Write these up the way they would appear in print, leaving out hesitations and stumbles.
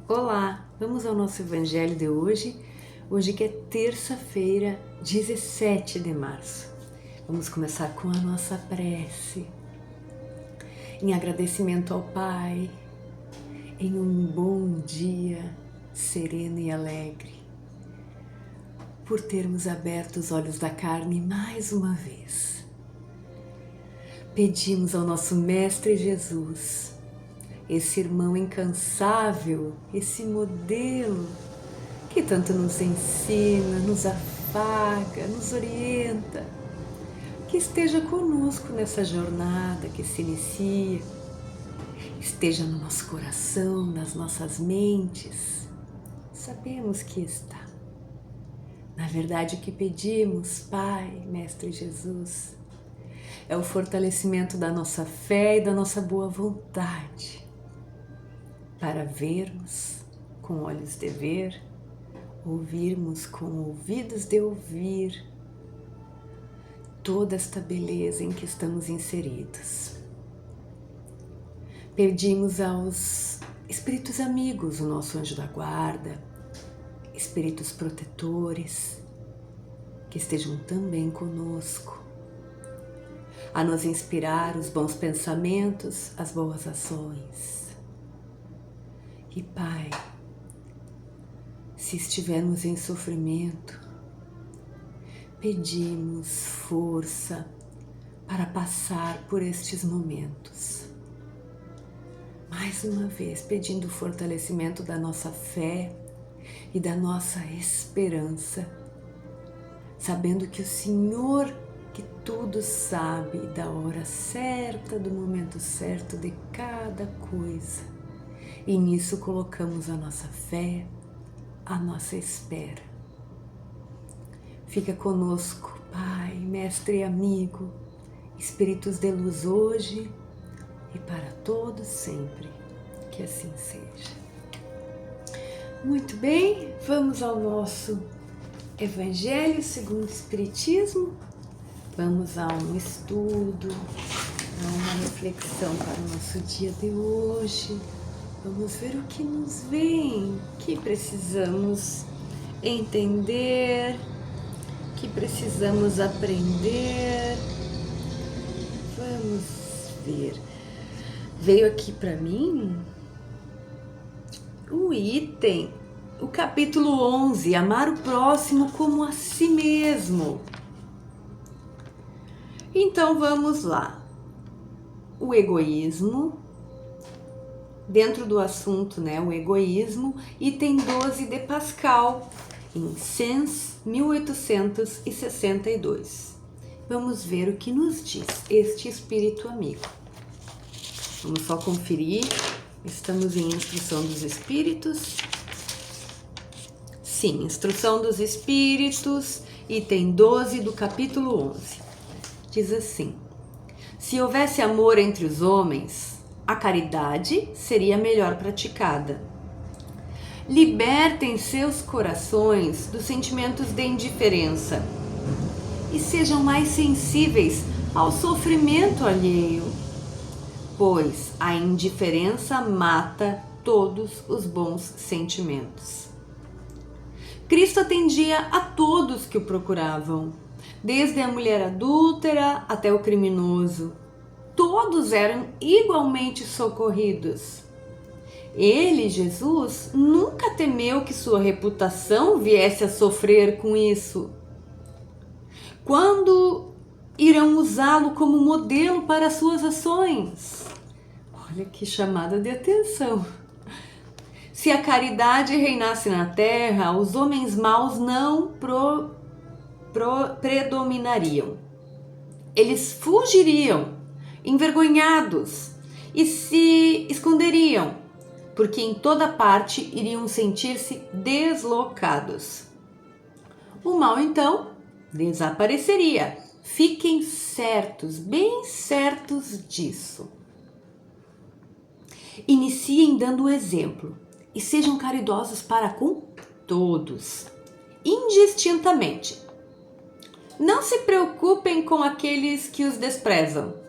Olá, vamos ao nosso evangelho de hoje, que é terça-feira, 17 de março. Vamos começar com a nossa prece, em agradecimento ao Pai, em um bom dia sereno e alegre, por termos aberto os olhos da carne mais uma vez. Pedimos ao nosso Mestre Jesus, esse irmão incansável, esse modelo que tanto nos ensina, nos afaga, nos orienta, que esteja conosco nessa jornada que se inicia, esteja no nosso coração, nas nossas mentes. Sabemos que está. Na verdade, o que pedimos, Pai, Mestre Jesus, é o fortalecimento da nossa fé e da nossa boa vontade, para vermos com olhos de ver, ouvirmos com ouvidos de ouvir toda esta beleza em que estamos inseridos. Pedimos aos espíritos amigos, o nosso anjo da guarda, espíritos protetores, que estejam também conosco, a nos inspirar os bons pensamentos, as boas ações. E Pai, se estivermos em sofrimento, pedimos força para passar por estes momentos. Mais uma vez, pedindo o fortalecimento da nossa fé e da nossa esperança, sabendo que o Senhor, que tudo sabe da hora certa, do momento certo de cada coisa, e nisso colocamos a nossa fé, a nossa espera. Fica conosco, Pai, Mestre e amigo, Espíritos de luz hoje e para todos sempre, que assim seja. Muito bem, vamos ao nosso Evangelho segundo o Espiritismo. Vamos a um estudo, a uma reflexão para o nosso dia de hoje. Vamos ver o que nos vem, que precisamos entender, que precisamos aprender. Vamos ver. Veio aqui para mim o item, o capítulo 11, amar o próximo como a si mesmo. Então vamos lá. O egoísmo, dentro do assunto, o egoísmo, item 12 de Pascal, em Sens 1862. Vamos ver o que nos diz este espírito amigo. Vamos só conferir, estamos em Instrução dos Espíritos. Sim, Instrução dos Espíritos, item 12 do capítulo 11. Diz assim: se houvesse amor entre os homens, a caridade seria melhor praticada. Libertem seus corações dos sentimentos de indiferença e sejam mais sensíveis ao sofrimento alheio, pois a indiferença mata todos os bons sentimentos. Cristo atendia a todos que o procuravam, desde a mulher adúltera até o criminoso. Todos eram igualmente socorridos. Ele, Jesus, nunca temeu que sua reputação viesse a sofrer com isso. Quando irão usá-lo como modelo para suas ações? Olha que chamada de atenção. Se a caridade reinasse na terra, os homens maus não predominariam. Eles fugiriam, envergonhados, e se esconderiam, porque em toda parte iriam sentir-se deslocados. O mal, então, desapareceria. Fiquem certos, bem certos disso. Iniciem dando o exemplo e sejam caridosos para com todos, indistintamente. Não se preocupem com aqueles que os desprezam.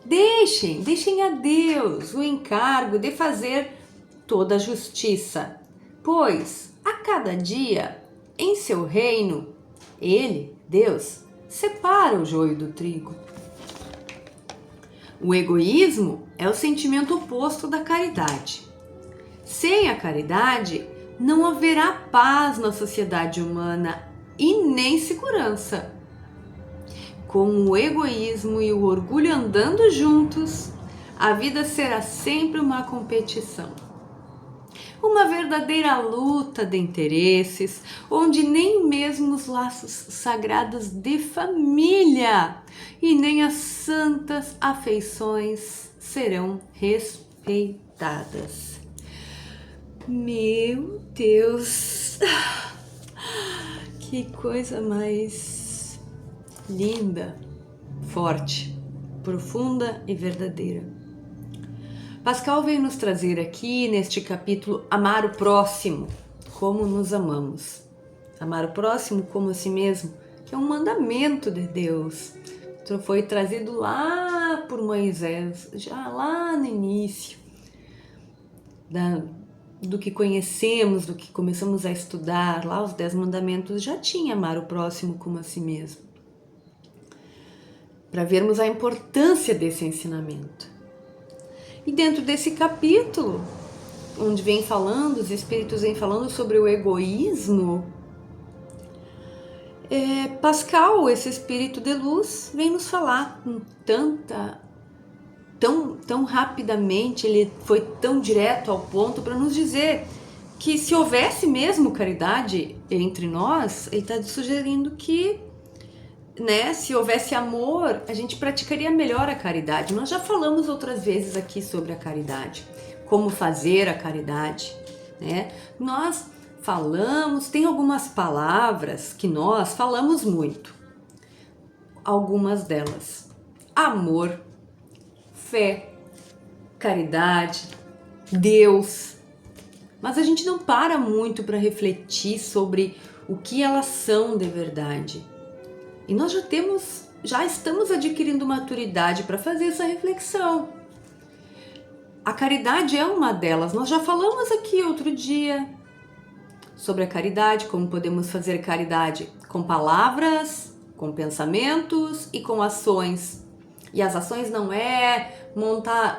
Deixem a Deus o encargo de fazer toda a justiça, pois a cada dia em seu reino, ele, Deus, separa o joio do trigo. O egoísmo é o sentimento oposto da caridade. Sem a caridade, não haverá paz na sociedade humana e nem segurança. Com o egoísmo e o orgulho andando juntos, a vida será sempre uma competição. Uma verdadeira luta de interesses, onde nem mesmo os laços sagrados de família e nem as santas afeições serão respeitadas. Meu Deus, que coisa mais linda, forte, profunda e verdadeira. Pascal vem nos trazer aqui neste capítulo amar o próximo, como nos amamos. Amar o próximo como a si mesmo, que é um mandamento de Deus. Então foi trazido lá por Moisés, já lá no início do que conhecemos, do que começamos a estudar, lá os 10 mandamentos já tinha amar o próximo como a si mesmo. Para vermos a importância desse ensinamento. E dentro desse capítulo, onde vem falando, os espíritos vêm falando sobre o egoísmo, Pascal, esse espírito de luz, vem nos falar com tão rapidamente, ele foi tão direto ao ponto para nos dizer que se houvesse mesmo caridade entre nós, ele está sugerindo que, se houvesse amor, a gente praticaria melhor a caridade. Nós já falamos outras vezes aqui sobre a caridade, como fazer a caridade, né? Nós falamos, tem algumas palavras que nós falamos muito. Algumas delas: amor, fé, caridade, Deus. Mas a gente não para muito para refletir sobre o que elas são de verdade. E nós já estamos adquirindo maturidade para fazer essa reflexão. A caridade é uma delas. Nós já falamos aqui outro dia sobre a caridade, como podemos fazer caridade com palavras, com pensamentos e com ações. E as ações não é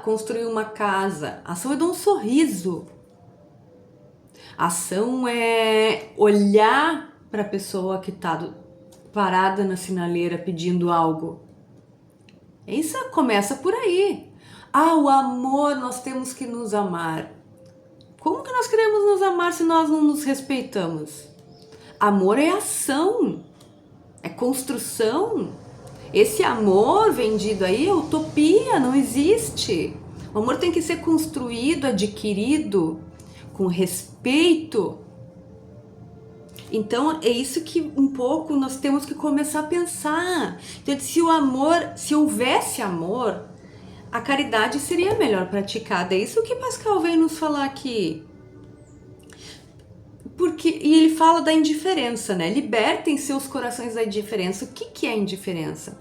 construir uma casa. A ação é dar um sorriso. A ação é olhar para a pessoa que está parada na sinaleira pedindo algo. Isso começa por aí. O amor, nós temos que nos amar. Como que nós queremos nos amar se nós não nos respeitamos? Amor é ação, é construção. Esse amor vendido aí é utopia, não existe. O amor tem que ser construído, adquirido, com respeito. Então é isso que um pouco nós temos que começar a pensar. Então, se houvesse amor, a caridade seria melhor praticada. É isso que Pascal veio nos falar aqui. E ele fala da indiferença, né? Libertem seus corações da indiferença. O que é indiferença?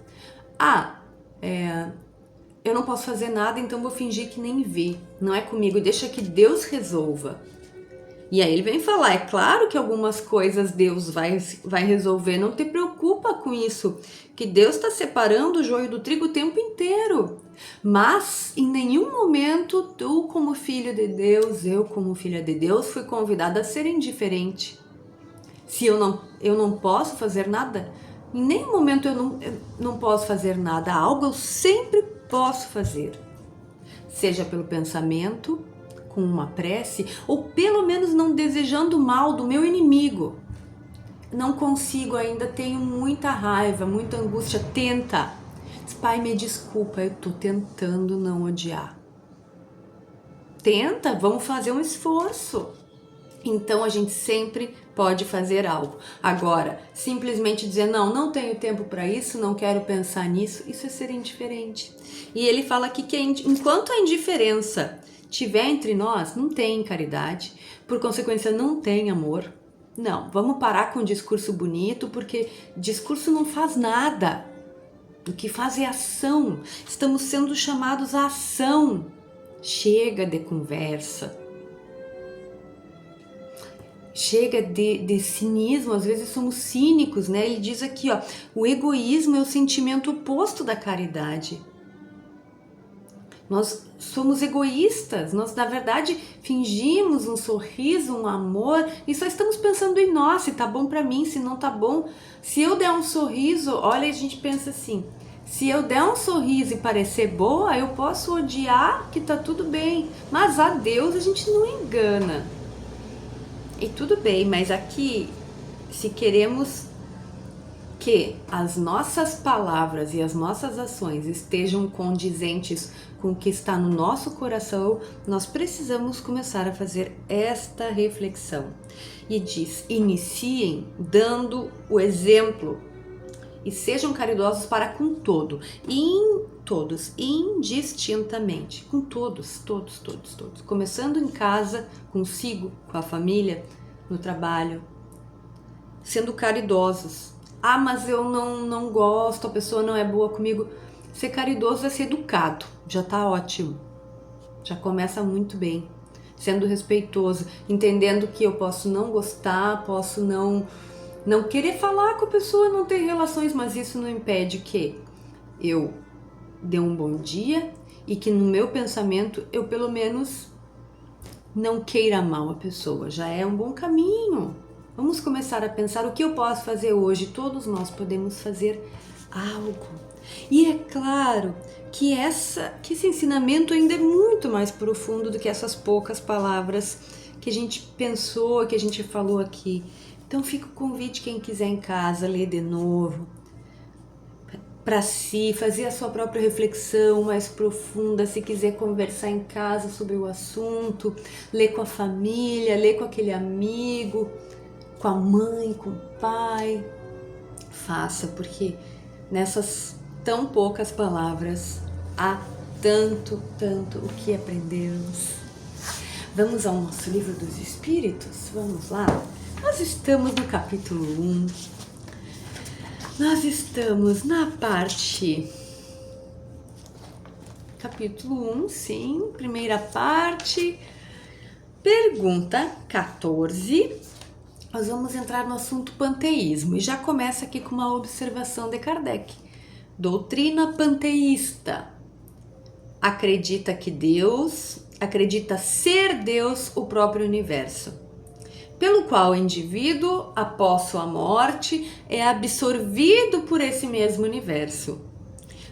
Eu não posso fazer nada, então vou fingir que nem vi. Não é comigo, deixa que Deus resolva. E aí ele vem falar, é claro que algumas coisas Deus vai resolver, não te preocupa com isso, que Deus está separando o joio do trigo o tempo inteiro. Mas em nenhum momento tu, como filho de Deus, eu como filha de Deus, fui convidada a ser indiferente. Se eu não posso fazer nada, em nenhum momento eu não posso fazer nada, algo eu sempre posso fazer. Seja pelo pensamento, com uma prece, ou pelo menos não desejando mal do meu inimigo. Não consigo ainda, tenho muita raiva, muita angústia. Tenta. Pai, me desculpa, eu tô tentando não odiar. Tenta, vamos fazer um esforço. Então a gente sempre pode fazer algo. Agora, simplesmente dizer não tenho tempo para isso, não quero pensar nisso, isso é ser indiferente. E ele fala aqui que enquanto a indiferença tiver entre nós, não tem caridade, por consequência não tem amor. Não, vamos parar com o discurso bonito, porque discurso não faz nada. O que faz é ação. Estamos sendo chamados à ação. Chega de conversa. Chega de cinismo, às vezes somos cínicos, né? Ele diz aqui, ó, o egoísmo é o sentimento oposto da caridade. Nós somos egoístas, nós na verdade fingimos um sorriso, um amor e só estamos pensando em nós, se tá bom pra mim, se não tá bom. Se eu der um sorriso, olha, a gente pensa assim, se eu der um sorriso e parecer boa, eu posso odiar que tá tudo bem, mas a Deus a gente não engana. E tudo bem, mas aqui, se queremos que as nossas palavras e as nossas ações estejam condizentes com o que está no nosso coração, nós precisamos começar a fazer esta reflexão. E diz, iniciem dando o exemplo e sejam caridosos para com todos, indistintamente, com todos, começando em casa, consigo, com a família, no trabalho, sendo caridosos. Ah, mas eu não gosto, a pessoa não é boa comigo. Ser caridoso é ser educado, já tá ótimo, já começa muito bem, sendo respeitoso, entendendo que eu posso não gostar, posso não querer falar com a pessoa, não ter relações, mas isso não impede que eu dê um bom dia e que no meu pensamento eu pelo menos não queira mal a pessoa, já é um bom caminho. Vamos começar a pensar o que eu posso fazer hoje, todos nós podemos fazer algo. E é claro que esse ensinamento ainda é muito mais profundo do que essas poucas palavras que a gente pensou, que a gente falou aqui. Então fica o convite, quem quiser em casa, ler de novo, para si, fazer a sua própria reflexão mais profunda, se quiser conversar em casa sobre o assunto, ler com a família, ler com aquele amigo, com a mãe, com o pai, faça, porque nessas tão poucas palavras há tanto o que aprendermos. Vamos ao nosso livro dos Espíritos? Vamos lá? Nós estamos no capítulo 1, nós estamos na parte, capítulo 1, sim, primeira parte, pergunta 14, nós vamos entrar no assunto panteísmo e já começa aqui com uma observação de Kardec. Doutrina panteísta acredita ser Deus o próprio universo, pelo qual o indivíduo, após sua morte, é absorvido por esse mesmo universo.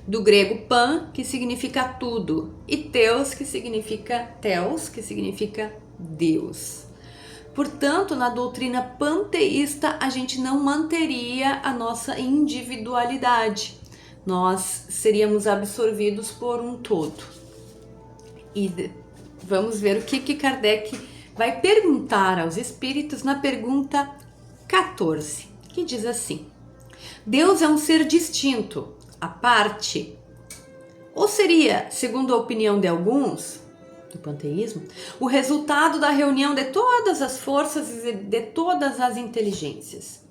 Do grego pan, que significa tudo, e teos, que significa Deus. Portanto, na doutrina panteísta, a gente não manteria a nossa individualidade. Nós seríamos absorvidos por um todo. E vamos ver o que Kardec vai perguntar aos espíritos na pergunta 14, que diz assim: Deus é um ser distinto, à parte? Ou seria, segundo a opinião de alguns, do panteísmo, o resultado da reunião de todas as forças e de todas as inteligências?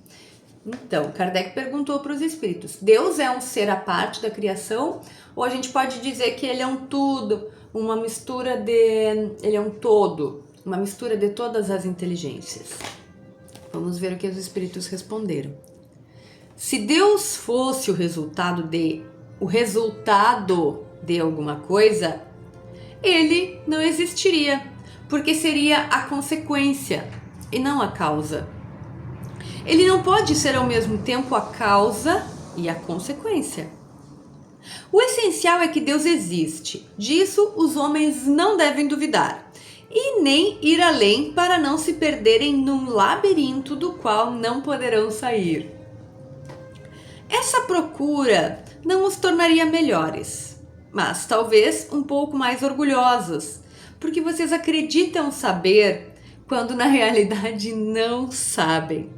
Então, Kardec perguntou para os espíritos: Deus é um ser à parte da criação? Ou a gente pode dizer que ele é um tudo, ele é um todo, uma mistura de todas as inteligências? Vamos ver o que os espíritos responderam. Se Deus fosse o resultado de alguma coisa, ele não existiria, porque seria a consequência e não a causa. Ele não pode ser ao mesmo tempo a causa e a consequência. O essencial é que Deus existe. Disso os homens não devem duvidar, e nem ir além para não se perderem num labirinto do qual não poderão sair. Essa procura não os tornaria melhores, mas talvez um pouco mais orgulhosos, porque vocês acreditam saber quando na realidade não sabem.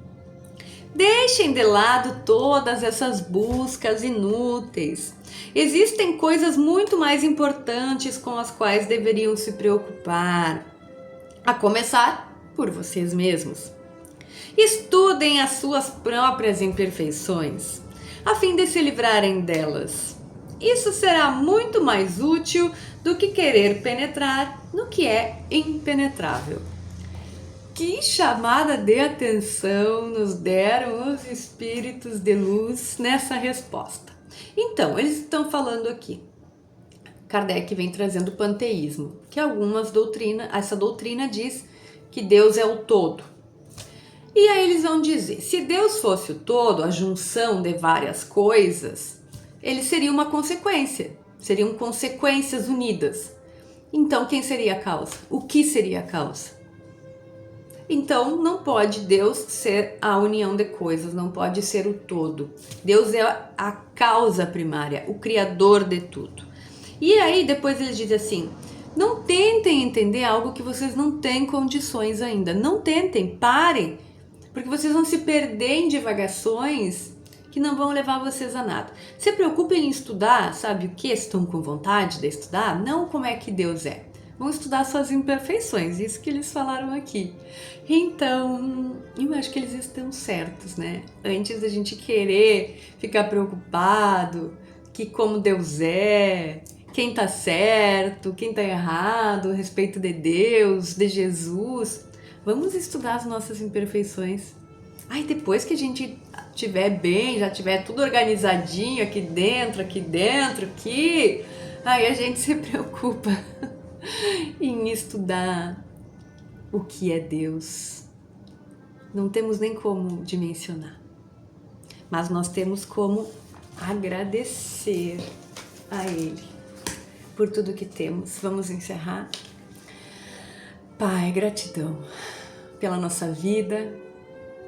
Deixem de lado todas essas buscas inúteis. Existem coisas muito mais importantes com as quais deveriam se preocupar, a começar por vocês mesmos. Estudem as suas próprias imperfeições, a fim de se livrarem delas. Isso será muito mais útil do que querer penetrar no que é impenetrável. Que chamada de atenção nos deram os espíritos de luz nessa resposta. Então, eles estão falando aqui. Kardec vem trazendo o panteísmo, que essa doutrina diz que Deus é o todo. E aí eles vão dizer, se Deus fosse o todo, a junção de várias coisas, ele seria uma consequência, seriam consequências unidas. Então, quem seria a causa? O que seria a causa? Então, não pode Deus ser a união de coisas, não pode ser o todo. Deus é a causa primária, o criador de tudo. E aí, depois ele diz assim, não tentem entender algo que vocês não têm condições ainda. Não tentem, parem, porque vocês vão se perder em divagações que não vão levar vocês a nada. Se preocupem em estudar, sabe o que? Estão com vontade de estudar? Não como é que Deus é. Vão estudar suas imperfeições, isso que eles falaram aqui. Então, eu acho que eles estão certos, né? Antes da gente querer ficar preocupado que como Deus é, quem tá certo, quem tá errado a respeito de Deus, de Jesus, vamos estudar as nossas imperfeições. Aí depois que a gente estiver bem, já tiver tudo organizadinho aqui dentro, aí a gente se preocupa em estudar o que é Deus. Não temos nem como dimensionar, mas nós temos como agradecer a Ele por tudo que temos. Vamos encerrar. Pai, gratidão pela nossa vida,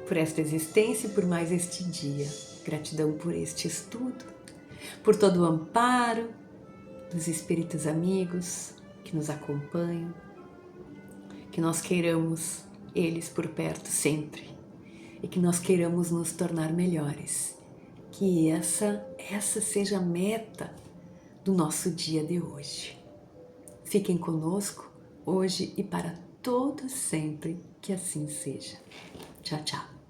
por esta existência e por mais este dia. Gratidão por este estudo, por todo o amparo dos espíritos amigos que nos acompanham, que nós queiramos eles por perto sempre e que nós queiramos nos tornar melhores. Que essa seja a meta do nosso dia de hoje. Fiquem conosco hoje e para todos sempre, que assim seja. Tchau, tchau.